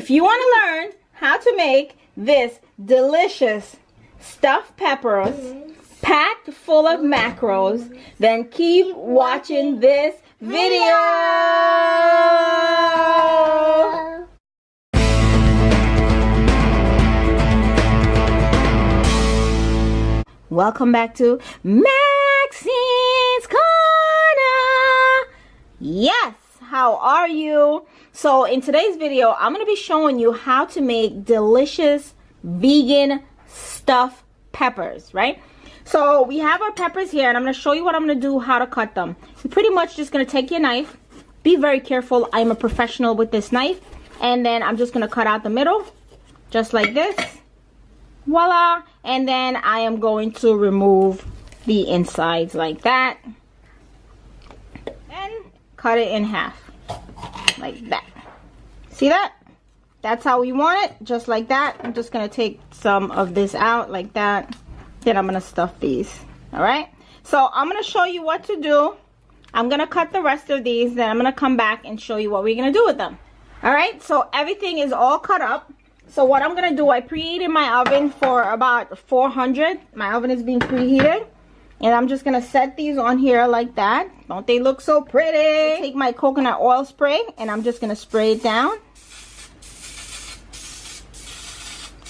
If you want to learn how to make this delicious stuffed peppers packed full of macros, then keep watching this video. Welcome back to Maxinescorner. Yes, how are you? So in today's video, I'm going to be showing you how to make delicious vegan stuffed peppers, right? So we have our peppers here, and I'm going to show you what I'm going to do, how to cut them. You're pretty much just going to take your knife. Be very careful. I'm a professional with this knife. And then I'm just going to cut out the middle, just like this. Voila. And then I am going to remove the insides like that. And cut it in half. Like that. See that? That's how we want it. Just like that. I'm just going to take some of this out like that. Then I'm going to stuff these. Alright? So I'm going to show you what to do. I'm going to cut the rest of these. Then I'm going to come back and show you what we're going to do with them. Alright? So everything is all cut up. So what I'm going to do, I preheated my oven for about 400. My oven is being preheated. And I'm just going to set these on here like that. Don't they look so pretty? Take my coconut oil spray and I'm just going to spray it down.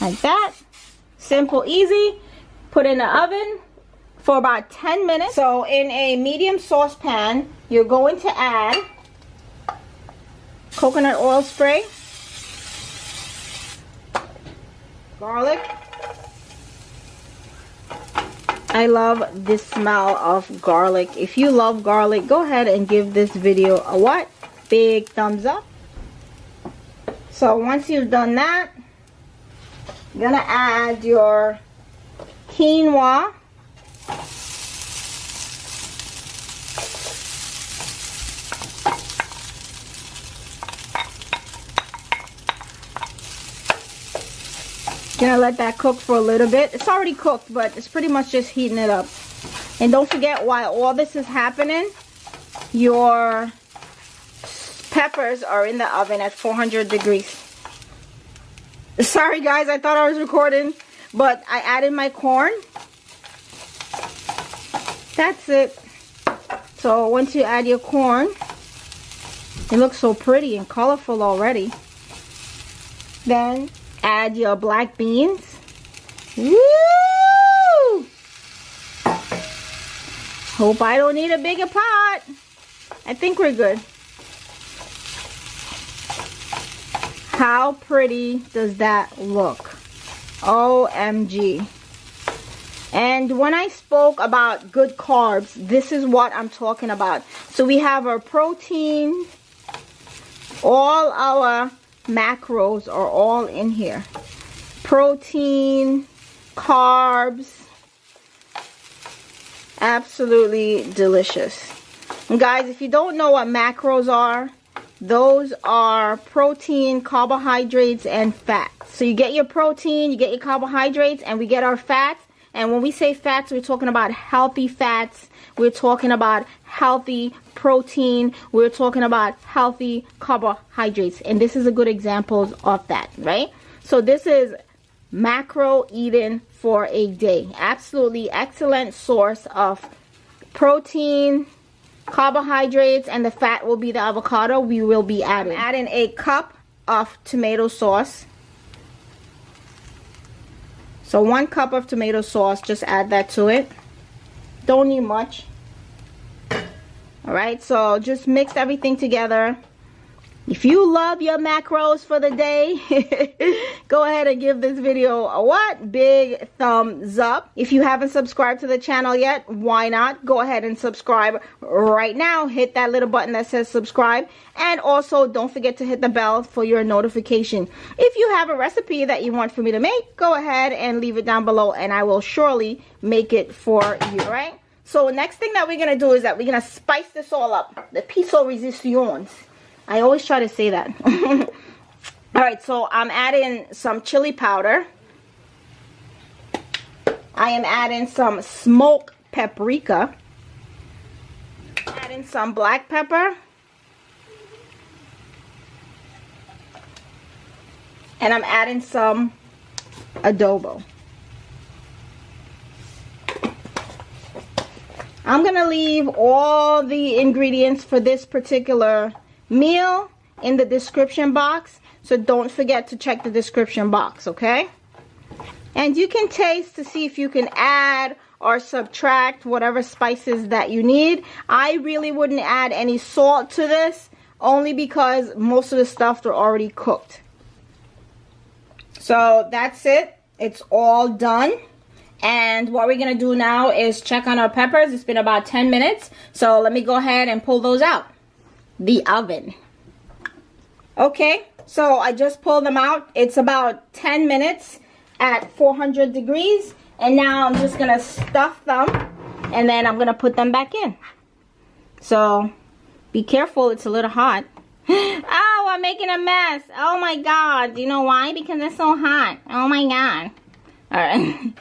Like that. Simple, easy. Put in the oven for about 10 minutes. So in a medium saucepan, you're going to add coconut oil spray, garlic. I love this smell of garlic. If you love garlic, go ahead and give this video a what? Big thumbs up. So once you've done that, you're gonna add your quinoa. Gonna let that cook for a little bit. It's already cooked, but it's pretty much just heating it up. And don't forget, while all this is happening, your peppers are in the oven at 400 degrees. Sorry guys, I thought I was recording, but I added my corn. That's it. So once you add your corn, it looks so pretty and colorful already. Then add your black beans. Woo! Hope I don't need a bigger pot. I think we're good. How pretty does that look? OMG. And when I spoke about good carbs, this is what I'm talking about. So we have our protein, all our macros are all in here. Protein, carbs, absolutely delicious. And guys, if you don't know what macros are, those are protein, carbohydrates, and fat. So you get your protein, you get your carbohydrates, and we get our fats. And when we say fats, we're talking about healthy fats. We're talking about healthy protein. We're talking about healthy carbohydrates. And this is a good example of that, right? So this is macro eating for a day. Absolutely excellent source of protein, carbohydrates, and the fat will be the avocado we will be adding. I'm adding a cup of tomato sauce. So 1 cup of tomato sauce, just add that to it. Don't need much. Alright, so just mix everything together. If you love your macros for the day, go ahead and give this video a what? Big thumbs up. If you haven't subscribed to the channel yet, why not? Go ahead and subscribe right now. Hit that little button that says subscribe. And also, don't forget to hit the bell for your notification. If you have a recipe that you want for me to make, go ahead and leave it down below, and I will surely make it for you, right? So next thing that we're going to do is that we're going to spice this all up. The piso resistance. I always try to say that. Alright, so I'm adding some chili powder. I am adding some smoked paprika. Adding some black pepper. And I'm adding some adobo. I'm gonna leave all the ingredients for this particular meal in the description box, so don't forget to check the description box, okay? And you can taste to see if you can add or subtract whatever spices that you need. I really wouldn't add any salt to this, only because most of the stuff are already cooked. So that's it. It's all done. And what we're gonna do now is check on our peppers. It's been about 10 minutes. So let me go ahead and pull those out the oven. Okay, so I just pulled them out. It's about 10 minutes at 400 degrees. And now I'm just gonna stuff them and then I'm gonna put them back in. So be careful, it's a little hot. Oh, I'm making a mess. Oh my God. You know why? Because it's so hot. Oh my God. Alright.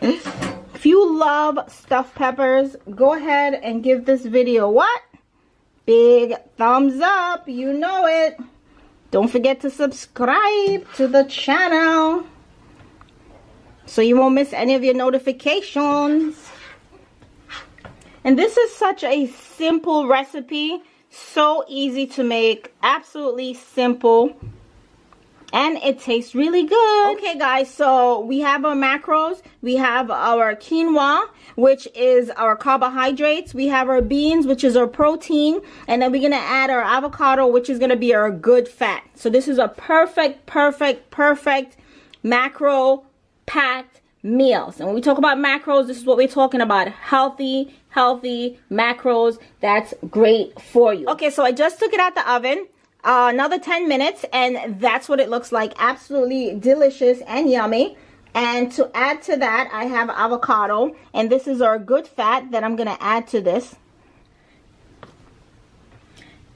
If you love stuffed peppers, go ahead and give this video what? Big thumbs up. You know it. Don't forget to subscribe to the channel so you won't miss any of your notifications. And this is such a simple recipe. So easy to make. Absolutely simple. And it tastes really good. Okay guys, so we have our macros. We have our quinoa, which is our carbohydrates. We have our beans, which is our protein. And then we're going to add our avocado, which is going to be our good fat. So this is a perfect macro packed meals. And when we talk about macros, this is what we're talking about. Healthy macros. That's great for you. Okay, so I just took it out the oven. Another 10 minutes, and that's what it looks like. Absolutely delicious and yummy. And to add to that, I have avocado, and this is our good fat that I'm going to add to this.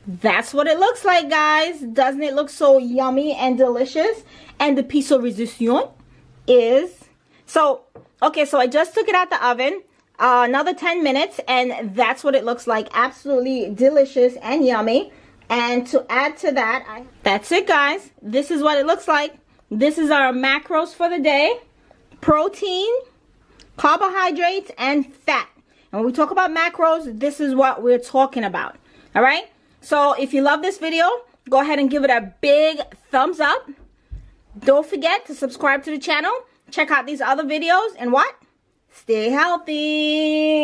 That's what it looks like, guys. Doesn't it look so yummy and delicious? And the piece of resistance is... So, okay, so I just took it out the oven. Another 10 minutes, and that's what it looks like. Absolutely delicious and yummy. And to add to that, that's it, guys. This is what it looks like. This is our macros for the day. Protein, carbohydrates, and fat. And when we talk about macros, this is what we're talking about. All right? So if you love this video, go ahead and give it a big thumbs up. Don't forget to subscribe to the channel. Check out these other videos. And what? Stay healthy.